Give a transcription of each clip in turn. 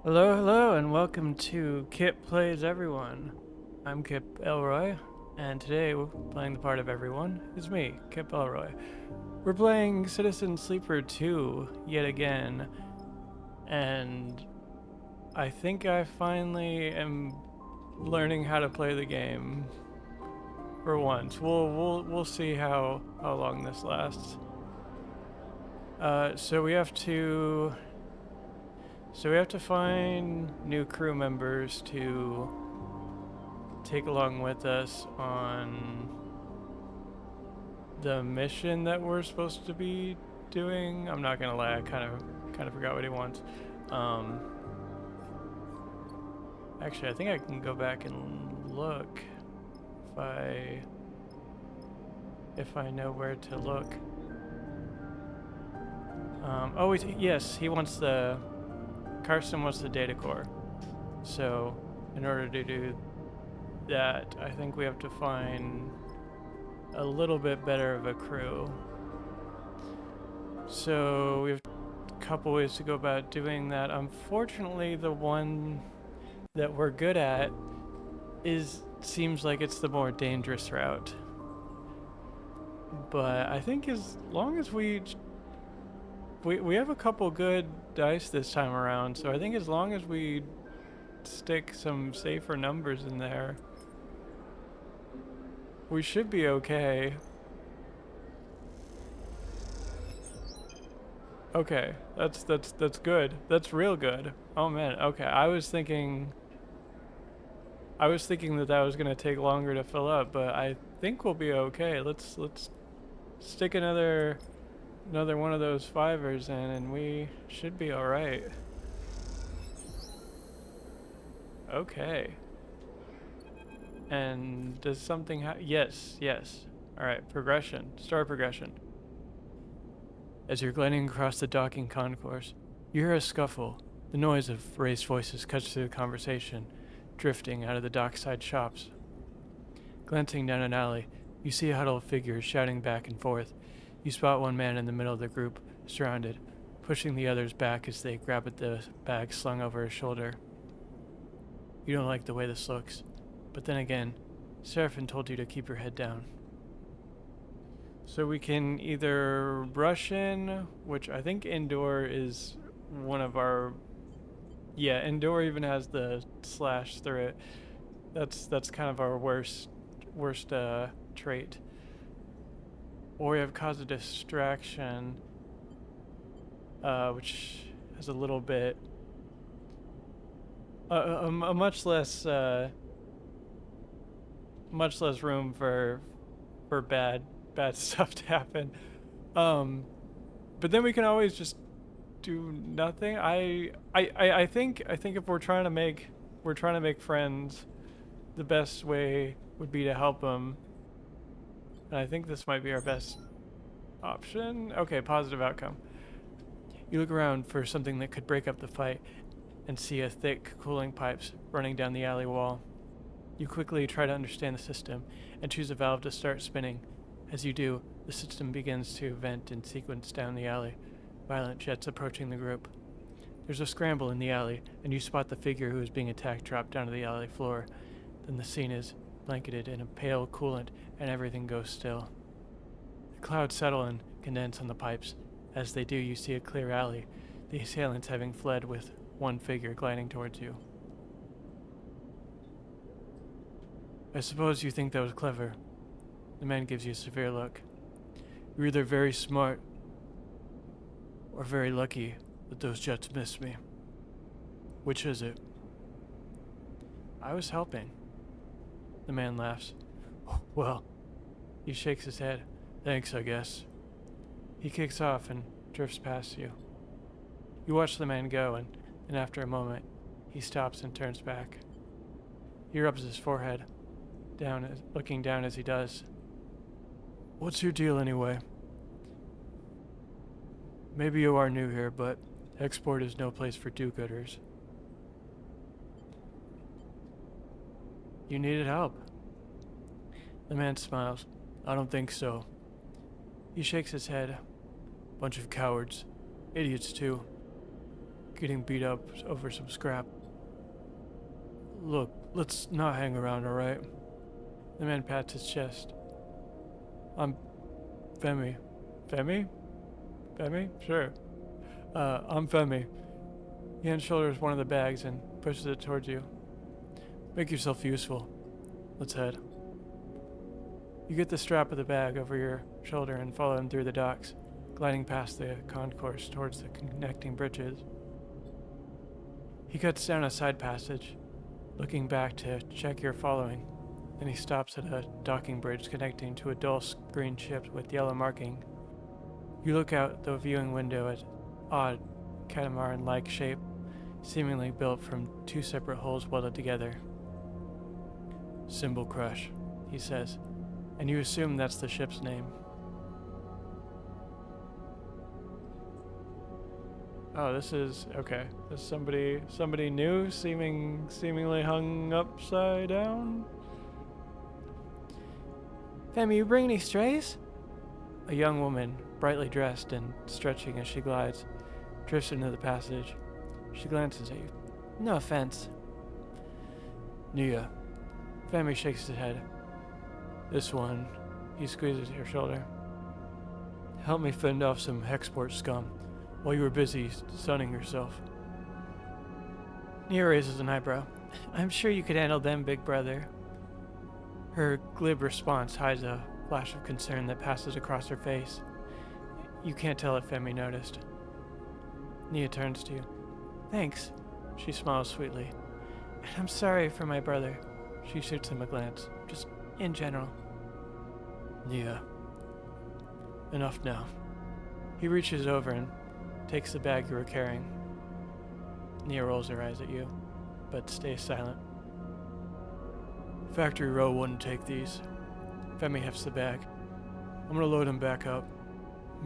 Hello, hello, and welcome to Kip Plays Everyone. I'm Kip Elroy, and today we're playing the part of everyone is me, Kip Elroy. We're playing Citizen Sleeper 2 yet again, and I think I finally am learning how to play the game for once. We'll see how long this lasts. So we have to find new crew members to take along with us on the mission that we're supposed to be doing. I'm not gonna lie, I kind of forgot what he wants. Um, Actually, I think I can go back and look if I know where to look. Oh, yes, he wants the Carson wants the data core. So, in order to do that, I think we have to find a little bit better of a crew. So we have a couple ways to go about doing that. Unfortunately, the one that we're good at seems like it's the more dangerous route. But I think as long as we have a couple good dice this time around, so I think as long as we stick some safer numbers in there, we should be okay. Okay, that's good. That's real good. Oh man. Okay, I was thinking that was gonna take longer to fill up, but I think we'll be okay. Let's stick another one of those fivers in, and we should be all right. Okay. And does something yes, yes. All right, progression. Start progression. As you're gliding across the docking concourse, you hear a scuffle. The noise of raised voices cuts through the conversation, drifting out of the dockside shops. Glancing down an alley, you see a huddle of figures shouting back and forth. You spot one man in the middle of the group, surrounded, pushing the others back as they grab at the bag slung over his shoulder. You don't like the way this looks, but then again, Seraphin told you to keep your head down. So we can either rush in, which I think indoor is one of our. Yeah, indoor even has the slash through it. That's kind of our worst trait. Or we have cause a distraction, which has a little bit a much less room for bad stuff to happen. Um, but then we can always just do nothing. I think if we're trying to make friends, the best way would be to help them. And I think this might be our best option. Okay, positive outcome. You look around for something that could break up the fight and see a thick cooling pipes running down the alley wall. You quickly try to understand the system and choose a valve to start spinning. As you do, the system begins to vent in sequence down the alley, violent jets approaching the group. There's a scramble in the alley, and you spot the figure who is being attacked drop down to the alley floor. Then the scene is blanketed in a pale coolant, and everything goes still. The clouds settle and condense on the pipes. As they do, you see a clear alley, the assailants having fled with one figure gliding towards you. I suppose you think that was clever. The man gives you a severe look. You're either very smart or very lucky that those jets missed me. Which is it? I was helping. The man laughs. Well, he shakes his head. Thanks, I guess. He kicks off and drifts past you. You watch the man go, and after a moment, he stops and turns back. He rubs his forehead, looking down as he does. What's your deal anyway? Maybe you are new here, but export is no place for do-gooders. You needed help. The man smiles. I don't think so. He shakes his head. Bunch of cowards. Idiots, too. getting beat up over some scrap. Look, let's not hang around, alright? The man pats his chest. I'm Femi. Femi? Femi? Sure. I'm Femi. He hand shoulders one of the bags and pushes it towards you. Make yourself useful. Let's head. You get the strap of the bag over your shoulder and follow him through the docks, gliding past the concourse towards the connecting bridges. He cuts down a side passage, looking back to check you're following. Then he stops at a docking bridge connecting to a dull green ship with yellow marking. You look out the viewing window at odd catamaran-like shape, seemingly built from two separate holes welded together. Symbol Crush, he says, and you assume that's the ship's name. Oh, this is okay. This is somebody new, seemingly hung upside down. Femi, you bring any strays? A young woman, brightly dressed and stretching as she glides, drifts into the passage. She glances at you. No offense. Nia. Femi shakes his head. This one. He squeezes your shoulder. Help me fend off some Hexport scum while you were busy sunning yourself. Nia raises an eyebrow. I'm sure you could handle them, big brother. Her glib response hides a flash of concern that passes across her face. You can't tell if Femi noticed. Nia turns to you. Thanks, she smiles sweetly. And I'm sorry for my brother. She shoots him a glance, just in general. Nia. Enough now. He reaches over and takes the bag you were carrying. Nia rolls her eyes at you, but stays silent. Factory Row wouldn't take these. Femi hefts the bag. I'm gonna load them back up.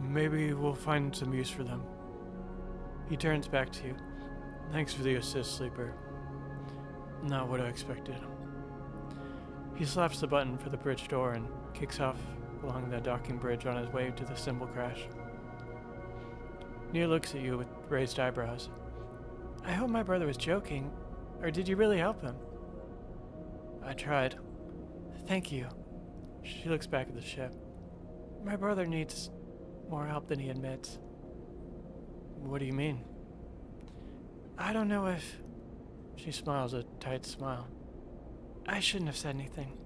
Maybe we'll find some use for them. He turns back to you. Thanks for the assist, Sleeper. Not what I expected. He slaps the button for the bridge door and kicks off along the docking bridge on his way to the Symbol Crash. Nia looks at you with raised eyebrows. I hope my brother was joking, or did you really help him? I tried. Thank you. She looks back at the ship. My brother needs more help than he admits. What do you mean? I don't know if... She smiles a tight smile. I shouldn't have said anything.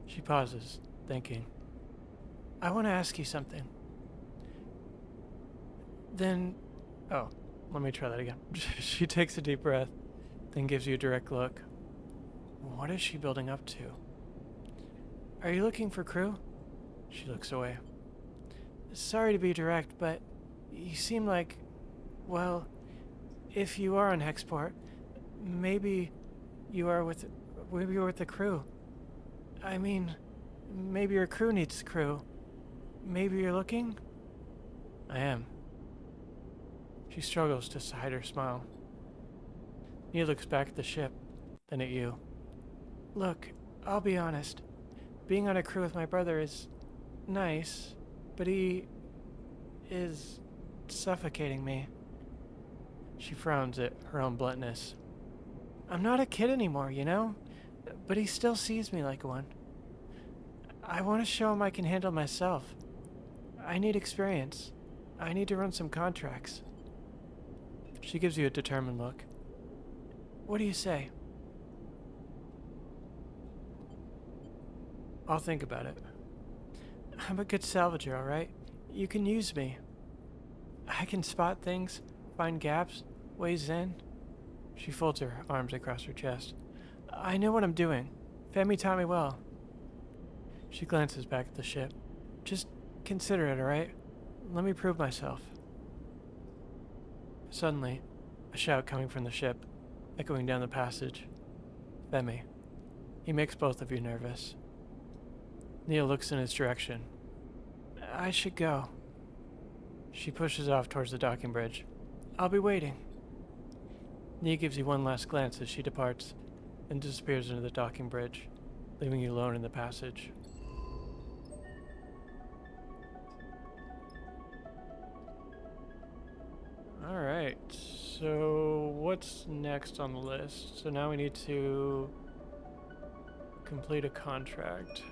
She pauses, thinking. I want to ask you something. Then... Oh, let me try that again. She takes a deep breath, then gives you a direct look. What is she building up to? Are you looking for crew? She looks away. Sorry to be direct, but you seem like... Well, if you are on Hexport, maybe you're with the crew. I mean, maybe your crew needs crew. Maybe you're looking? I am. She struggles to hide her smile. Nia looks back at the ship, then at you. Look, I'll be honest. Being on a crew with my brother is nice, but he is suffocating me. She frowns at her own bluntness. I'm not a kid anymore, you know? But he still sees me like one. I want to show him I can handle myself. I need experience. I need to run some contracts. She gives you a determined look. What do you say? I'll think about it. I'm a good salvager, alright? You can use me. I can spot things, find gaps, ways in. She folds her arms across her chest. I know what I'm doing. Femi taught me well. She glances back at the ship. Just consider it, alright? Let me prove myself. Suddenly, a shout coming from the ship, echoing down the passage. Femi. He makes both of you nervous. Nia looks in his direction. I should go. She pushes off towards the docking bridge. I'll be waiting. Nia gives you one last glance as she departs, then disappears into the docking bridge, leaving you alone in the passage. Alright, So what's next on the list? So now we need to complete a contract.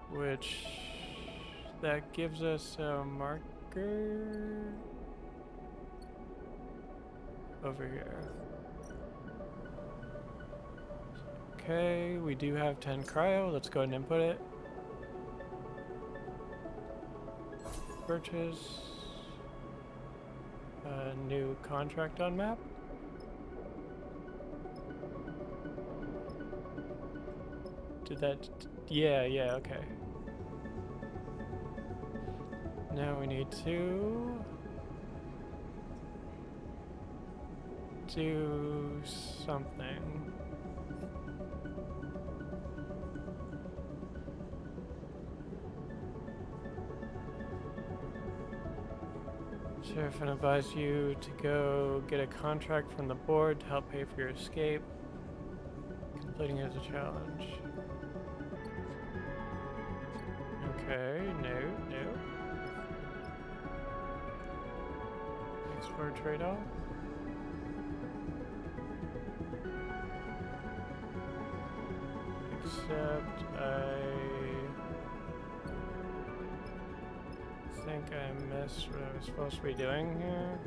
Which that gives us a marker over here. Okay, we do have 10 cryo. Let's go ahead and input it. Purchase a new contract on map. Did that? Yeah, okay. Now we need to do something. Sheriff and advise you to go get a contract from the board to help pay for your escape. Completing is a challenge. Okay, no. Export trade-off. Except I think I missed what I was supposed to be doing here.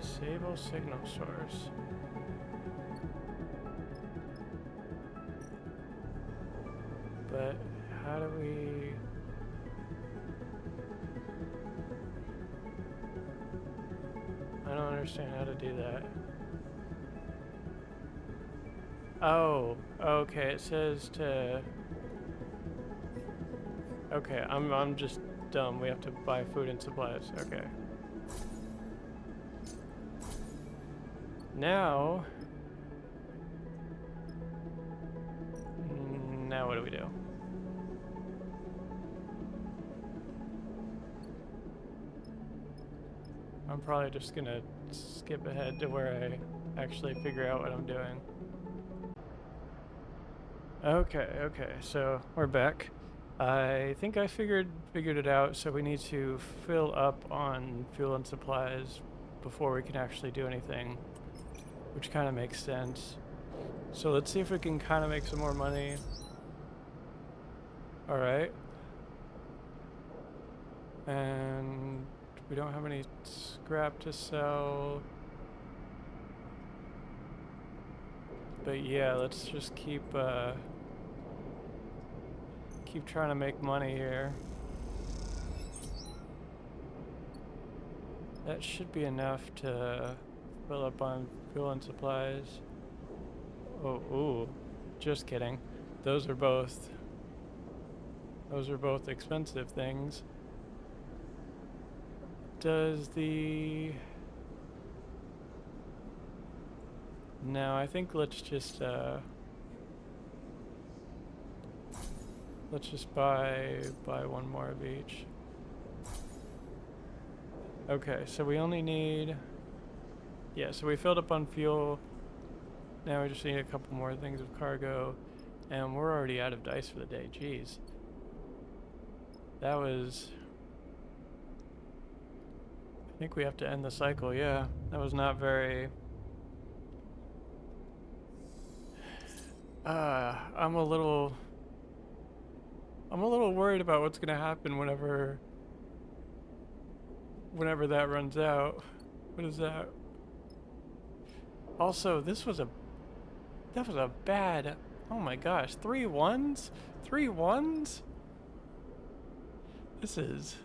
Disable signal source. But how do we... I don't understand how to do that. Oh, okay, it says to... Okay, I'm just dumb. We have to buy food and supplies. Okay. Now what do we do? I'm probably just gonna skip ahead to where I actually figure out what I'm doing. Okay, so we're back. I think I figured it out, so we need to fill up on fuel and supplies before we can actually do anything, which kind of makes sense. So let's see if we can kind of make some more money. Alright. And we don't have any scrap to sell. But yeah, let's just keep trying to make money here. That should be enough to fill up on fuel and supplies. Oh, ooh, just kidding. Those are both expensive things. Does the... No, I think let's just buy one more of each. Okay, so we only need... Yeah, so we filled up on fuel. Now we just need a couple more things of cargo. And we're already out of dice for the day. Jeez. That was... I think we have to end the cycle, yeah. That was not very... I'm a little worried about what's gonna happen whenever that runs out. What is that? Also, that was a bad... Oh my gosh, 3 1s? 3 1s? This is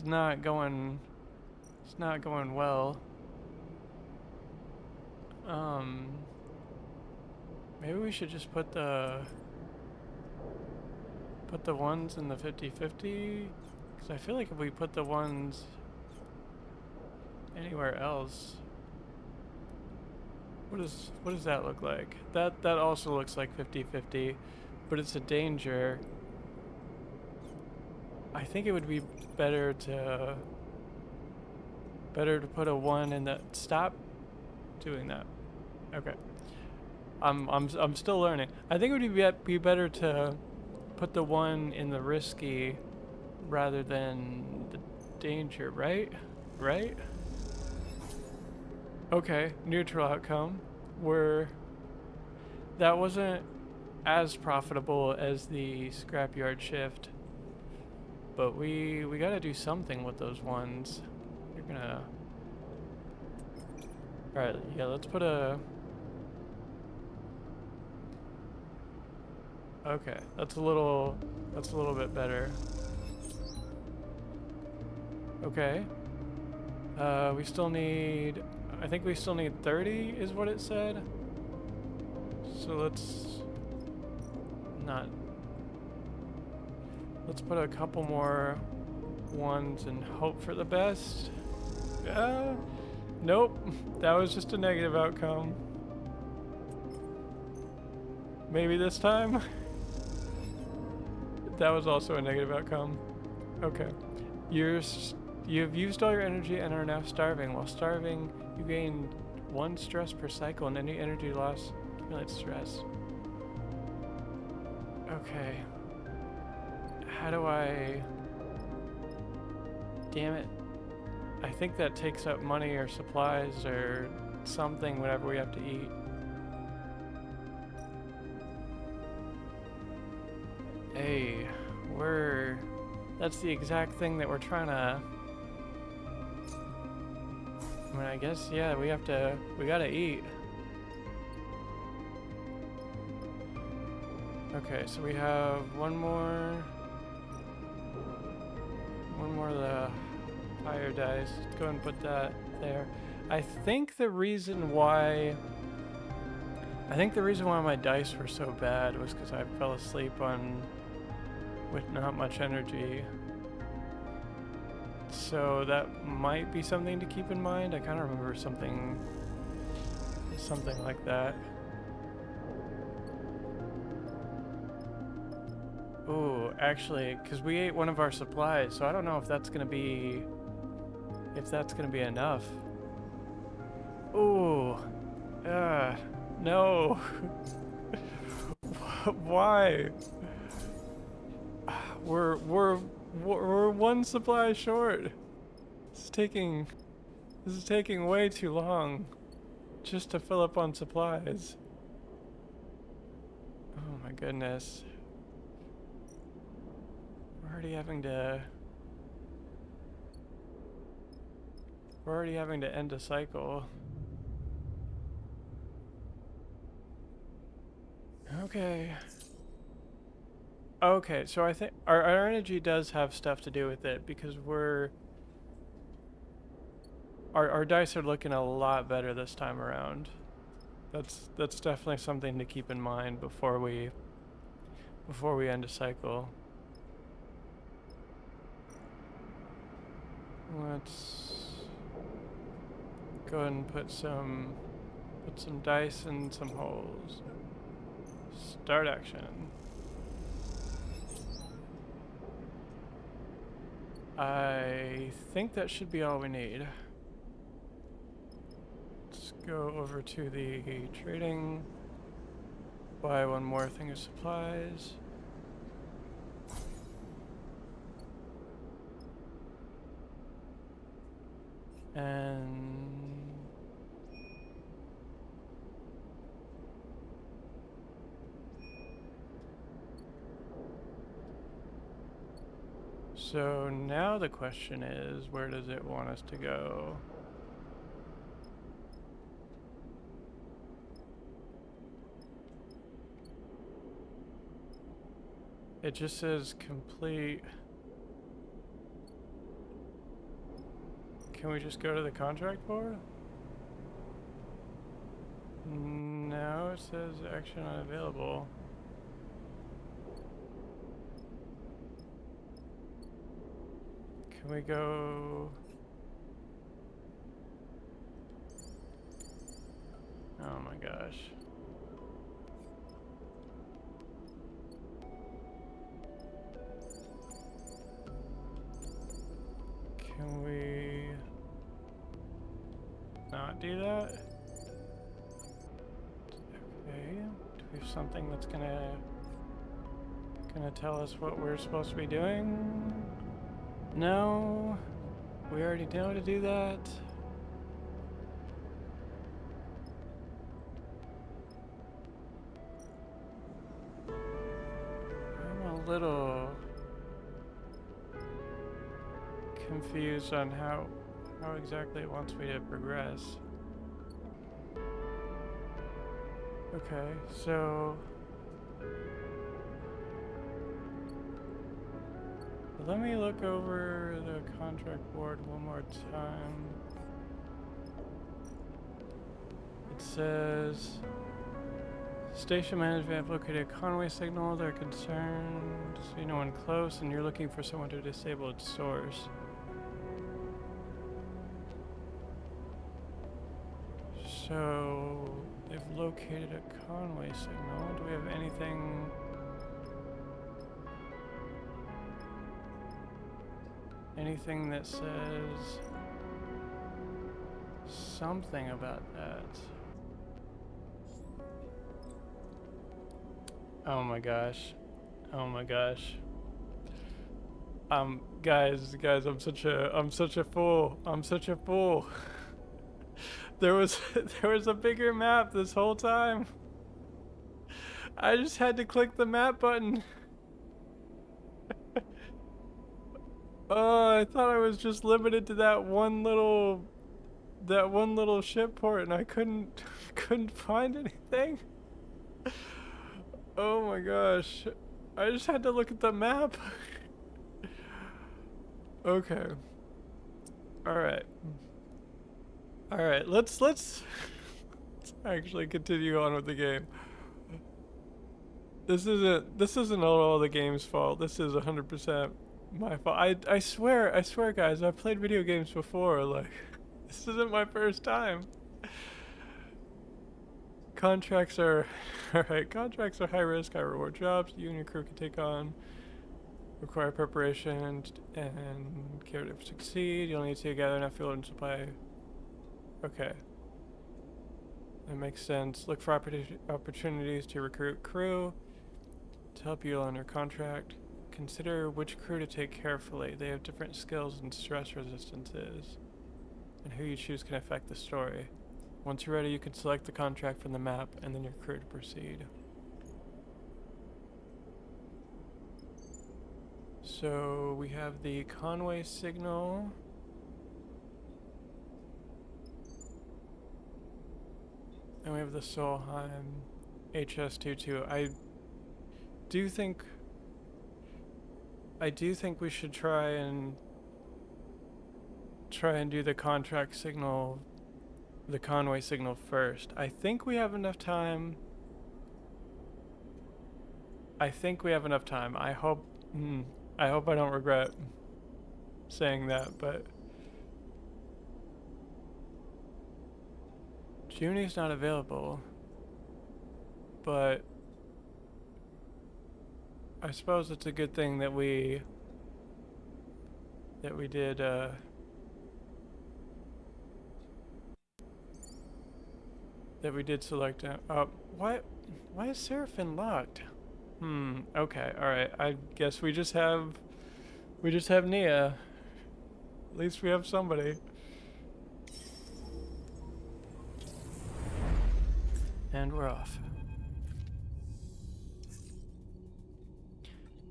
not going... It's not going well. Maybe we should just put the ones in the 50-50, because I feel like if we put the ones anywhere else, what does that look like? That also looks like 50-50, but it's a danger. I think it would be better to put a 1 in that. Stop doing that. Okay. I'm still learning. I think it would be better to put the 1 in the risky rather than danger, right? Right? Okay, neutral outcome. That wasn't as profitable as the scrapyard shift, but we gotta do something with those ones. You're gonna... Alright, yeah, let's put a... Okay, that's a little bit better. Okay. We still need... I think we still need 30 is what it said. So let's not... Let's put a couple more ones and hope for the best. Nope. That was just a negative outcome. Maybe this time? That was also a negative outcome. Okay. You've used all your energy and are now starving. While starving, you gain 1 stress per cycle, and any energy loss accumulates stress. Okay. How do I... Damn it. I think that takes up money or supplies or something whenever we have to eat. Hey, that's the exact thing that we're trying to... I mean, I guess, yeah, we gotta eat. Okay, so we have one more of the higher dice. Let's go and put that there. I think the reason why my dice were so bad was because I fell asleep with not much energy. So that might be something to keep in mind. I kind of remember something like that. Ooh, actually, because we ate one of our supplies, so I don't know if that's gonna be enough. Ooh, no. Why? We're 1 supply short. This is taking way too long just to fill up on supplies. Oh my goodness. We're already having to end a cycle. Okay. Okay, so I think our energy does have stuff to do with it because our dice are looking a lot better this time around. That's definitely something to keep in mind before we end a cycle. Let's go ahead and put some dice in some holes. Start action. I think that should be all we need. Let's go over to the trading, buy 1 more thing of supplies. And so now the question is, where does it want us to go? It just says complete. Can we just go to the contract board? No, it says action unavailable. Can we go... Oh my gosh. Can we not do that? Okay. Do we have something that's gonna tell us what we're supposed to be doing? No. We already know how to do that. I'm a little confused on how exactly it wants me to progress. Okay, so let me look over the contract board one more time. It says station management have located a Conway signal. They're concerned to see no one close, and you're looking for someone to disable its source. So they've located a Conway signal. Do we have anything? Anything that says something about that? Oh my gosh. Oh my gosh. Guys, I'm such a fool. I'm such a fool. There was a bigger map this whole time. I just had to click the map button. Oh, I thought I was just limited to that one little ship port, and I couldn't find anything. Oh my gosh. I just had to look at the map. Okay. Alright. Alright, let's actually continue on with the game. This isn't all the game's fault. This is 100% my fault. I swear guys, I've played video games before, like this isn't my first time. Contracts are alright, contracts are high risk, high reward jobs you and your crew can take on. Require preparation and care to succeed. You'll need to gather enough fuel and supply. Okay. That makes sense. Look for opportunities to recruit crew to help you on your contract. Consider which crew to take carefully. They have different skills and stress resistances. And who you choose can affect the story. Once you're ready, you can select the contract from the map and then your crew to proceed. So we have the Conway signal. And we have the Solheim HS-22. I do think we should try and do the contract signal, the Conway signal first. I think we have enough time. I hope I don't regret saying that, but Junie's not available. But I suppose it's a good thing that we did select him. Why is Seraphim locked? Okay, alright. I guess we just have Nia. At least we have somebody. And we're off.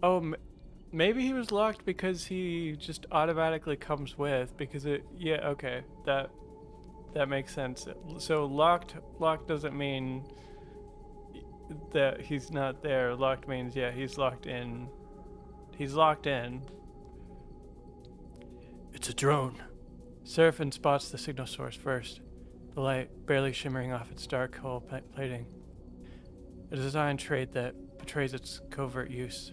Oh, maybe he was locked because he just automatically comes with, because yeah, okay. That makes sense. So locked doesn't mean that he's not there. Locked means, yeah, he's locked in. He's locked in. It's a drone. Seraphim spots the signal source first, the light barely shimmering off its dark hull plating. A design trait that betrays its covert use.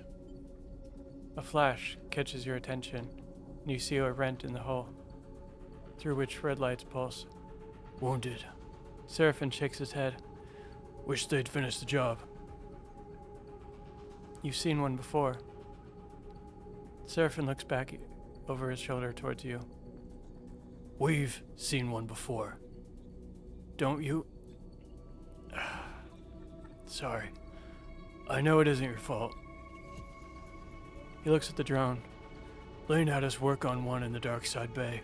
A flash catches your attention, and you see a rent in the hull, through which red lights pulse. Wounded. Seraphim shakes his head. Wish they'd finished the job. You've seen one before. Seraphim looks back over his shoulder towards you. We've seen one before. Don't you? Sorry. I know it isn't your fault. He looks at the drone. Lane had us work on one in the Darkside Bay.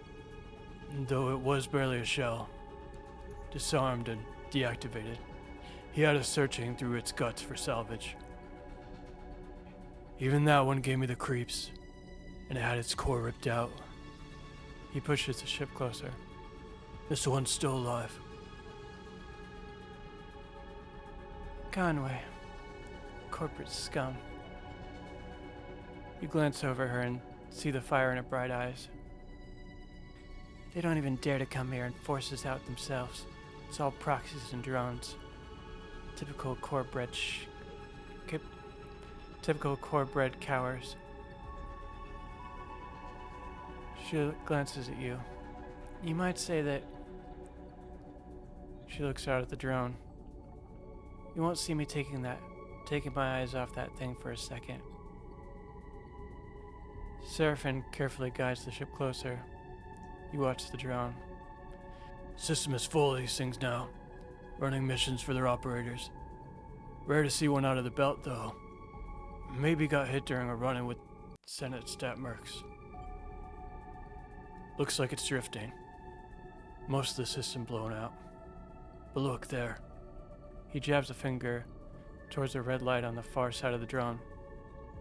Though it was barely a shell, disarmed and deactivated, he had us searching through its guts for salvage. Even that one gave me the creeps, and it had its core ripped out. He pushes the ship closer. This one's still alive. Conway. Corporate scum. You glance over her and see the fire in her bright eyes. They don't even dare to come here and force us out themselves. It's all proxies and drones. Typical typical core-bred cowards. She glances at you. You might say that... She looks out at the drone. You won't see me taking my eyes off that thing for a second. Seraphin carefully guides the ship closer. You watch the drone. System is full of these things now, running missions for their operators. Rare to see one out of the belt, though. Maybe got hit during a run-in with Senate stat mercs. Looks like it's drifting. Most of the system blown out. But look there. He jabs a finger towards a red light on the far side of the drone.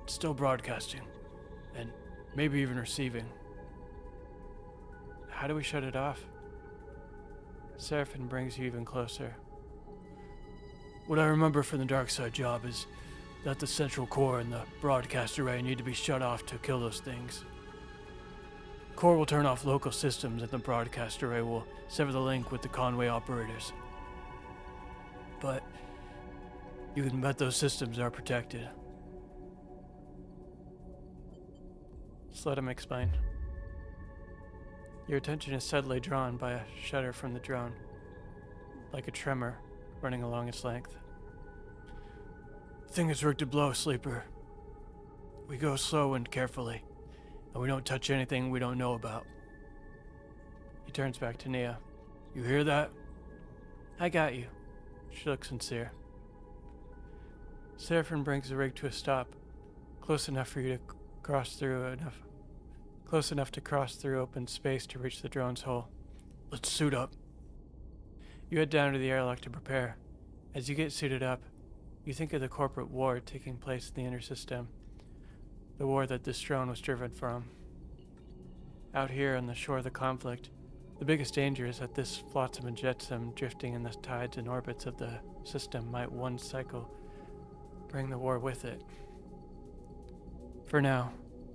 It's still broadcasting, and maybe even receiving. How do we shut it off? Seraphin brings you even closer. What I remember from the dark side job is that the central core and the broadcast array need to be shut off to kill those things. Core will turn off local systems and the broadcast array will sever the link with the Conway operators. But you can bet those systems are protected. Just let him explain. Your attention is suddenly drawn by a shudder from the drone, like a tremor running along its length. The thing is rigged to blow, Sleeper. We go slow and carefully, and we don't touch anything we don't know about. He turns back to Nia. You hear that? I got you. She looks sincere. Seraphin brings the rig to a stop, close enough for you to cross through open space to reach the drone's hull. Let's suit up. You head down to the airlock to prepare. As you get suited up, you think of the corporate war taking place in the inner system, the war that this drone was driven from. Out here on the shore of the conflict, the biggest danger is that this flotsam and jetsam drifting in the tides and orbits of the system might one cycle bring the war with it. For now,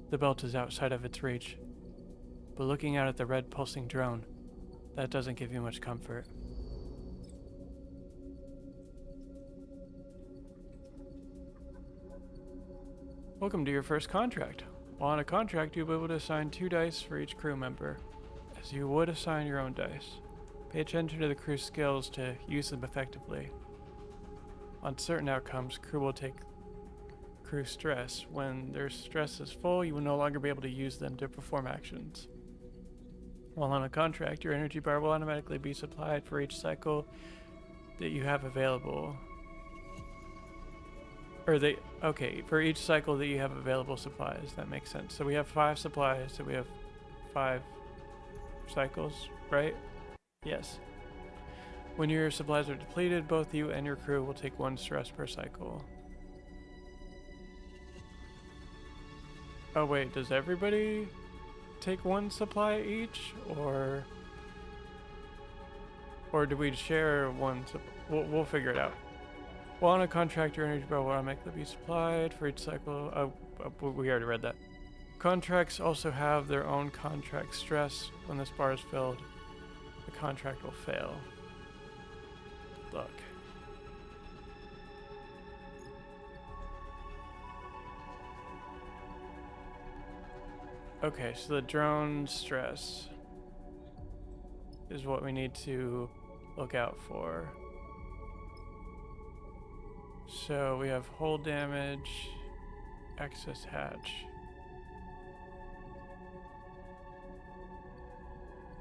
the belt is outside of its reach, but looking out at the red pulsing drone, that doesn't give you much comfort. Welcome to your first contract. While on a contract, you'll be able to assign 2 dice for each crew member, as you would assign your own dice. Pay attention to the crew's skills to use them effectively. On certain outcomes, crew will take crew stress. When their stress is full, you will no longer be able to use them to perform actions. While on a contract, your energy bar will automatically be supplied for each cycle that you have available. For each cycle that you have available supplies. That makes sense. So we have 5 supplies, so we have 5 cycles, right? Yes. When your supplies are depleted, both you and your crew will take 1 stress per cycle. Oh wait, does everybody take 1 supply each, or do we share 1 we'll figure it out. While on a contract, your energy bar will automatically be supplied for each cycle. We already read that. Contracts also have their own contract stress. When this bar is filled, the contract will fail. Good luck. Okay, so the drone stress is what we need to look out for. So we have hull damage, access hatch.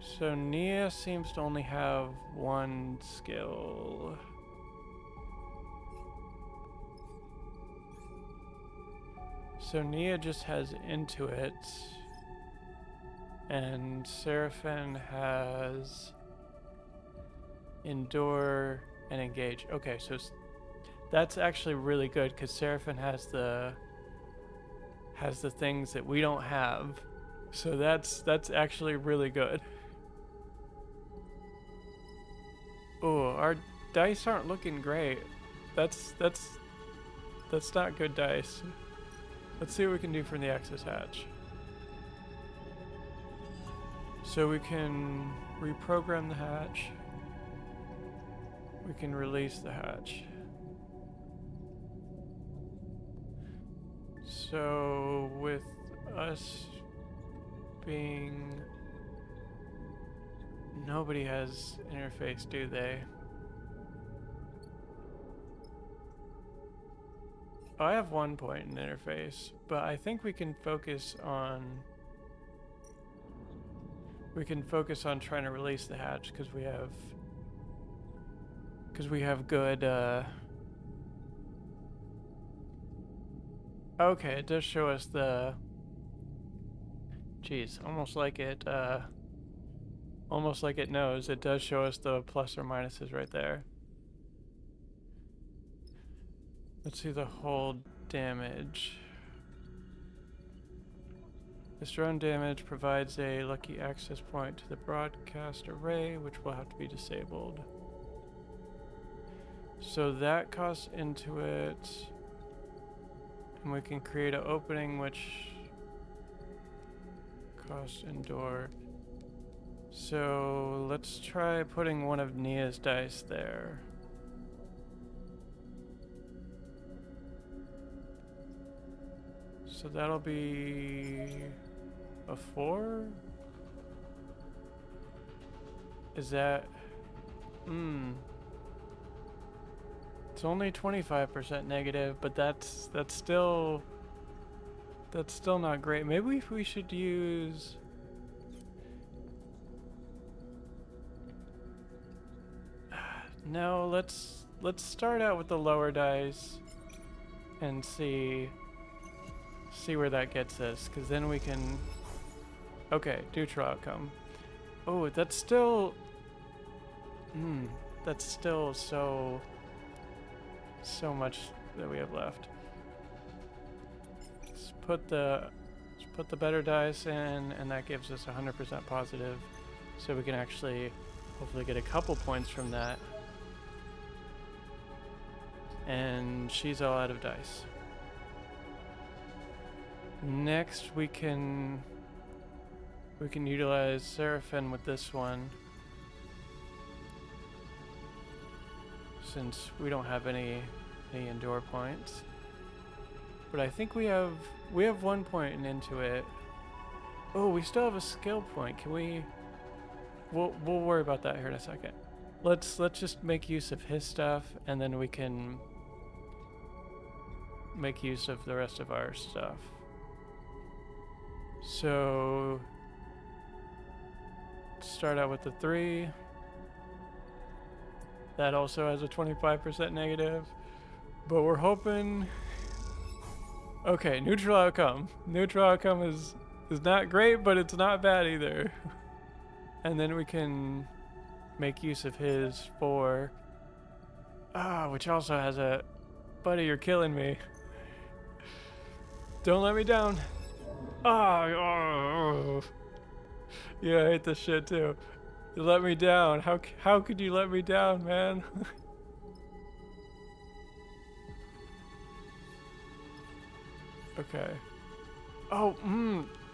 So Nia seems to only have 1 skill. So Nia just has Intuit. And Seraphin has endure and engage. Okay, so that's actually really good because Seraphin has the things that we don't have. So that's actually really good. Oh, our dice aren't looking great. That's not good dice. Let's see what we can do from the access hatch. So we can reprogram the hatch. We can release the hatch. So with us being... Nobody has interface, do they? Oh, I have 1 point in interface, but I think we can focus on... We can focus on trying to release the hatch because we have... Because we have good, Okay, it does show us the... Jeez, almost like it knows. It does show us the plus or minuses right there. Let's see the whole damage. This drone damage provides a lucky access point to the broadcast array, which will have to be disabled. So that costs into it. And we can create an opening which costs endure. So let's try putting one of Nia's dice there. So that'll be a 4? Is that... It's only 25% negative, but that's still not great. Maybe we should use... No, let's start out with the lower dice and see where that gets us, because then we can... Okay, neutral outcome. Oh, that's still... That's still so much that we have left. Let's put the better dice in, and that gives us 100% positive, so we can actually hopefully get a couple points from that. And she's all out of dice. Next we can utilize Seraphin with this one, since we don't have any endure points. But I think we have 1 point into it. Oh, we still have a skill point. Can we... We'll worry about that here in a second. Let's just make use of his stuff, and then we can make use of the rest of our stuff. So start out with the 3. That also has a 25% negative, but we're hoping... Okay, neutral outcome. Neutral outcome is not great, but it's not bad either. And then we can make use of his 4. Which also has a... Buddy, you're killing me. Don't let me down. Oh. Yeah, I hate this shit too. You let me down. How could you let me down, man? Okay. Oh,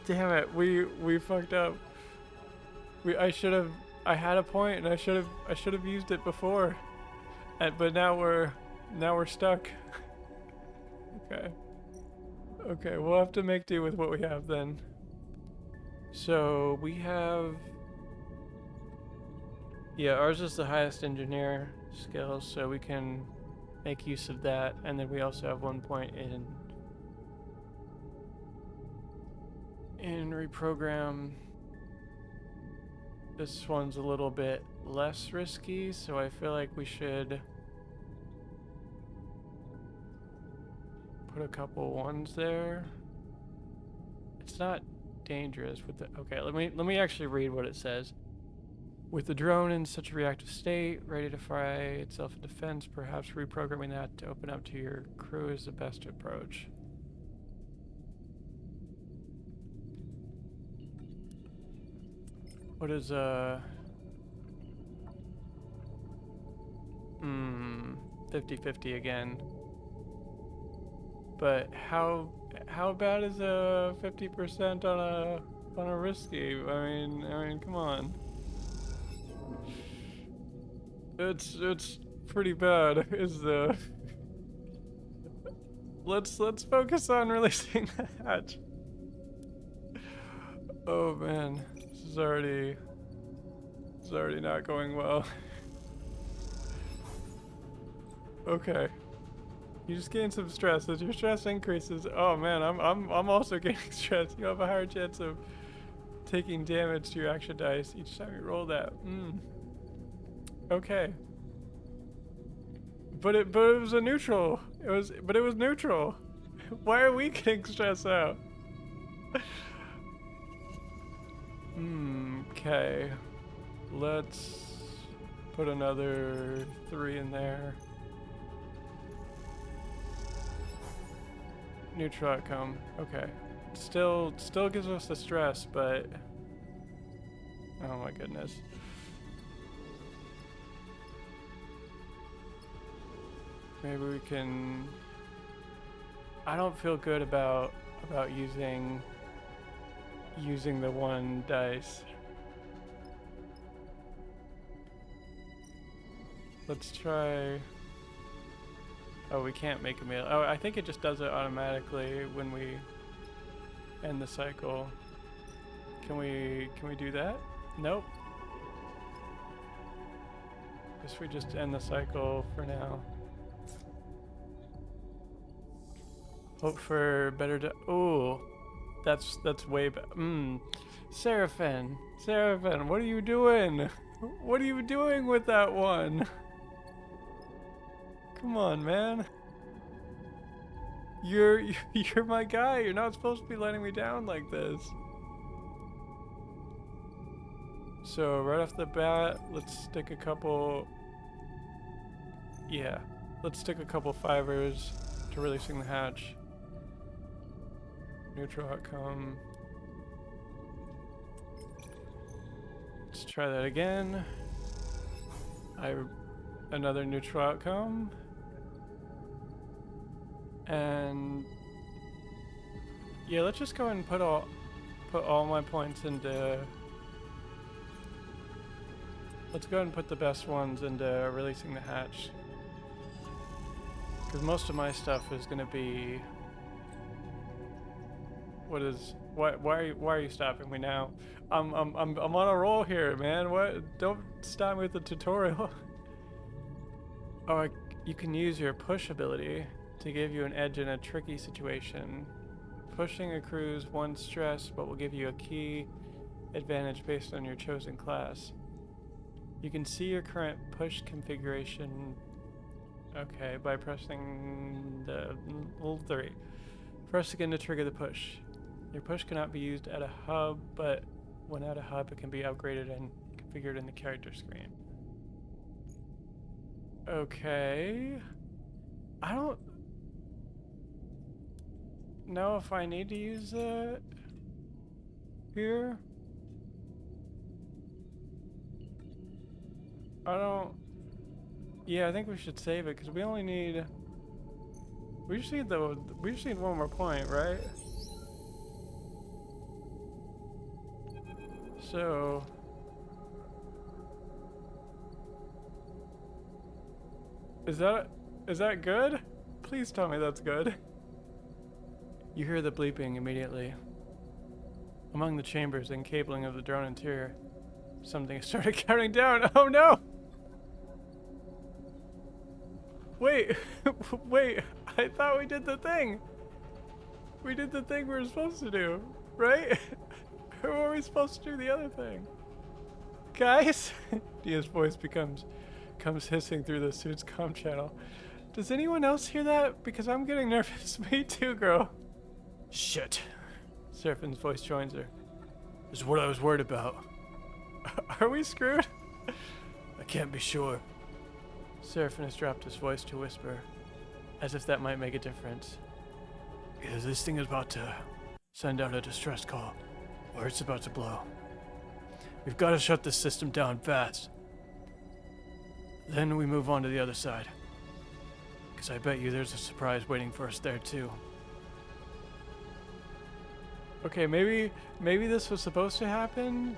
damn it. We fucked up. I had a point and I should have used it before. But now we're stuck. Okay. Okay, we'll have to make do with what we have then. So we have... Yeah, ours is the highest engineer skills, so we can make use of that. And then we also have 1 point in reprogram. This one's a little bit less risky, so I feel like we should put a couple 1s there. It's not dangerous with the... Okay, let me actually read what it says. With the drone in such a reactive state, ready to fry itself in defense, perhaps reprogramming that to open up to your crew is the best approach. What is 50-50 again. But how bad is a 50% on a risky? I mean, come on. It's pretty bad. Is the let's focus on releasing the hatch. Oh man, this is already not going well. Okay. You just gain some stress. As your stress increases, oh man, I'm also gaining stress. You have a higher chance of taking damage to your action dice each time you roll that. Okay. But it was a neutral. It was neutral. Why are we getting stressed out? Okay. Let's put another 3 in there. Neutral outcome. Okay. Still gives us the stress, but oh my goodness. Maybe we can... I don't feel good about using the 1 dice. Let's try... Oh, we can't make a meal. Oh, I think it just does it automatically when we end the cycle. Can we do that? Nope. Guess we just end the cycle for now. Hope for better ooh. That's way better. Seraphin, what are you doing? What are you doing with that one? Come on, man. You're my guy. You're not supposed to be letting me down like this. So right off the bat, let's stick a couple... Yeah, let's stick a couple 5ers to releasing the hatch. Neutral outcome. Let's try that again. Another neutral outcome. And yeah, let's just go ahead and put all my points into... Let's go ahead and put the best ones into releasing the hatch. Because most of my stuff is gonna be... Why are you stopping me now? I'm on a roll here, man. What? Don't stop me with the tutorial. Oh, you can use your push ability to give you an edge in a tricky situation. Pushing accrues 1 stress, but will give you a key advantage based on your chosen class. You can see your current push configuration, okay, by pressing the little 3. Press again to trigger the push. Your push cannot be used at a hub, but when at a hub, it can be upgraded and configured in the character screen. Okay. I don't know if I need to use that here. Yeah, I think we should save it because we only need... We just need 1 more point, right? So... Is that good? Please tell me that's good. You hear the bleeping immediately. Among the chambers and cabling of the drone interior, something started counting down. Oh no! Wait, wait, I thought we did the thing. We did the thing we were supposed to do, right? Or were we supposed to do the other thing? Guys? Dia's voice comes hissing through the suit's comm channel. Does anyone else hear that? Because I'm getting nervous. Me too, girl. Shit. Seraphin's voice joins her. This is what I was worried about. Are we screwed? I can't be sure. Seraphim has dropped his voice to whisper, as if that might make a difference. Because this thing is about to send out a distress call, or it's about to blow. We've got to shut this system down fast. Then we move on to the other side. Because I bet you there's a surprise waiting for us there too. Okay, maybe this was supposed to happen.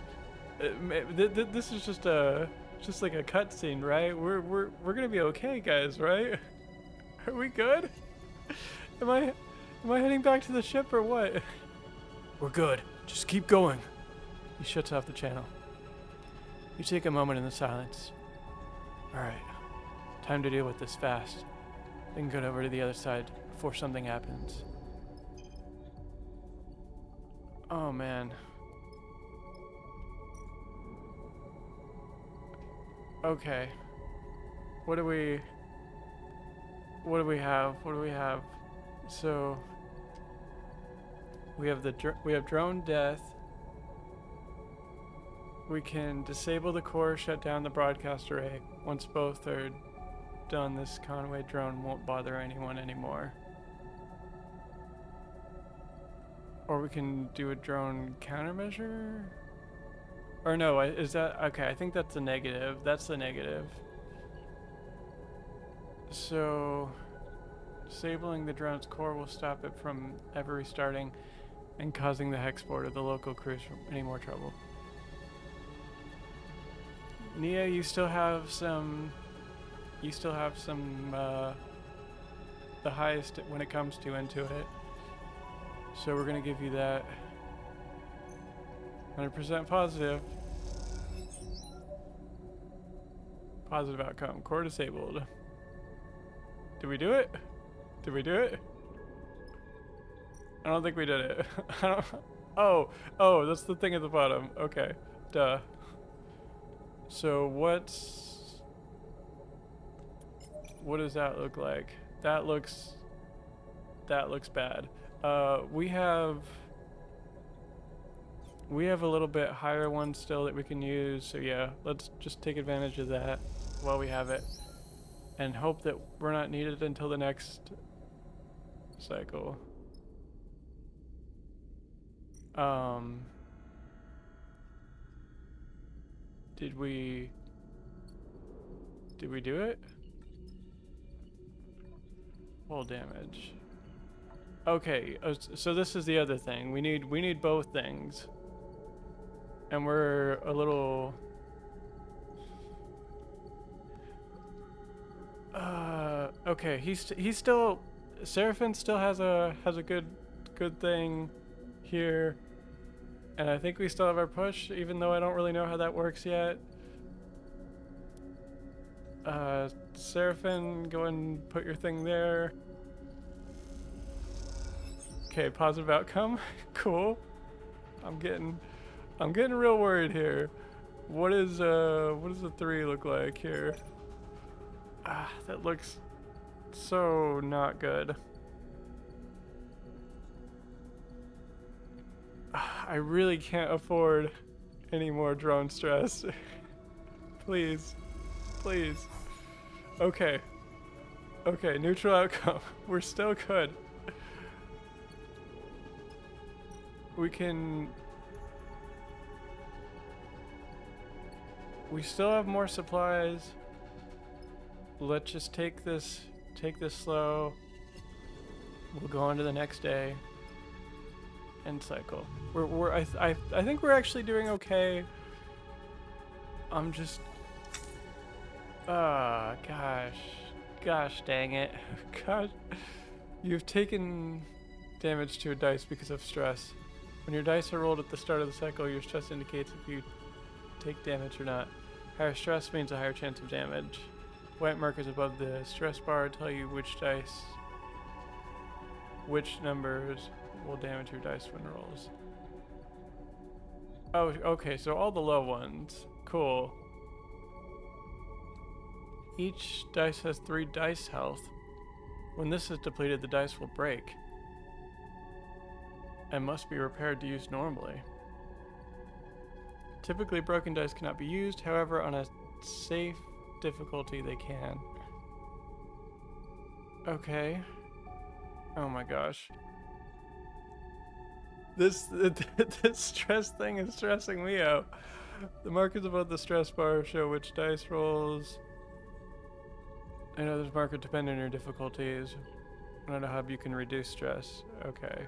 This is just like a cutscene, right? We're gonna be okay, guys, right? Are we good? Am I heading back to the ship or what? We're good. Just keep going. He shuts off the channel. You take a moment in the silence. All right, time to deal with this fast. Then get over to the other side before something happens. Oh man. Okay. What do we have? What do we have? So we have drone death. We can disable the core, shut down the broadcast array. Once both are done, this Conway drone won't bother anyone anymore. Or we can do a drone countermeasure? Or no, is that... Okay, I think that's the negative. That's the negative. So... disabling the drone's core will stop it from ever restarting and causing the Hexport or the local crews any more trouble. Nia, you still have some... the highest when it comes to Intuit. So we're gonna give you that. 100% positive. Positive outcome. Core disabled. Did we do it? Did we do it? I don't think we did it. I don't... Oh, that's the thing at the bottom. Okay. Duh. So what does that look like? That looks bad. We have a little bit higher one still that we can use, so yeah, let's just take advantage of that while we have it and hope that we're not needed until the next cycle. Did we do it? Full damage. Okay, so this is the other thing. We need both things. And we're a little okay, he's still Seraphim still has a good thing here. And I think we still have our push, even though I don't really know how that works yet. Seraphim, go and put your thing there. Okay, positive outcome. Cool. I'm getting real worried here. What does the 3 look like here? Ah, that looks so not good. I really can't afford any more drone stress. Please. Please. Okay. Okay, neutral outcome. We're still good. We still have more supplies. Let's just take this slow. We'll go on to the next day and cycle. I think we're actually doing okay. I'm just gosh dang it. God, you've taken damage to a dice because of stress. When your dice are rolled at the start of the cycle, your stress indicates if you take damage or not. Higher stress means a higher chance of damage. White markers above the stress bar tell you which numbers will damage your dice when it rolls. Oh, okay, so all the low ones. Cool. Each dice has 3 dice health. When this is depleted, the dice will break and must be repaired to use normally. Typically, broken dice cannot be used. However, on a safe difficulty, they can. Okay. Oh my gosh. This stress thing is stressing me out. The markers above the stress bar show which dice rolls. I know there's marker depending on your difficulties. On a hub, you can reduce stress. Okay.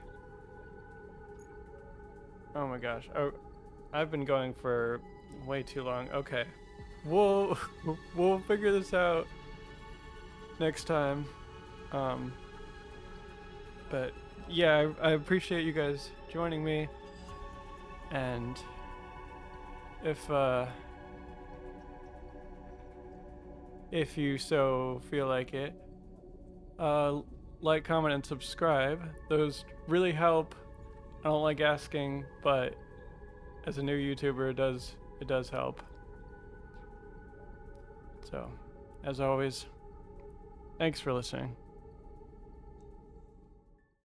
Oh my gosh. Oh, I've been going for way too long. Okay. We'll figure this out next time. But yeah, I appreciate you guys joining me. And if you so feel like it, like, comment, and subscribe. Those really help. I don't like asking, but as a new YouTuber, it does help. So, as always, thanks for listening.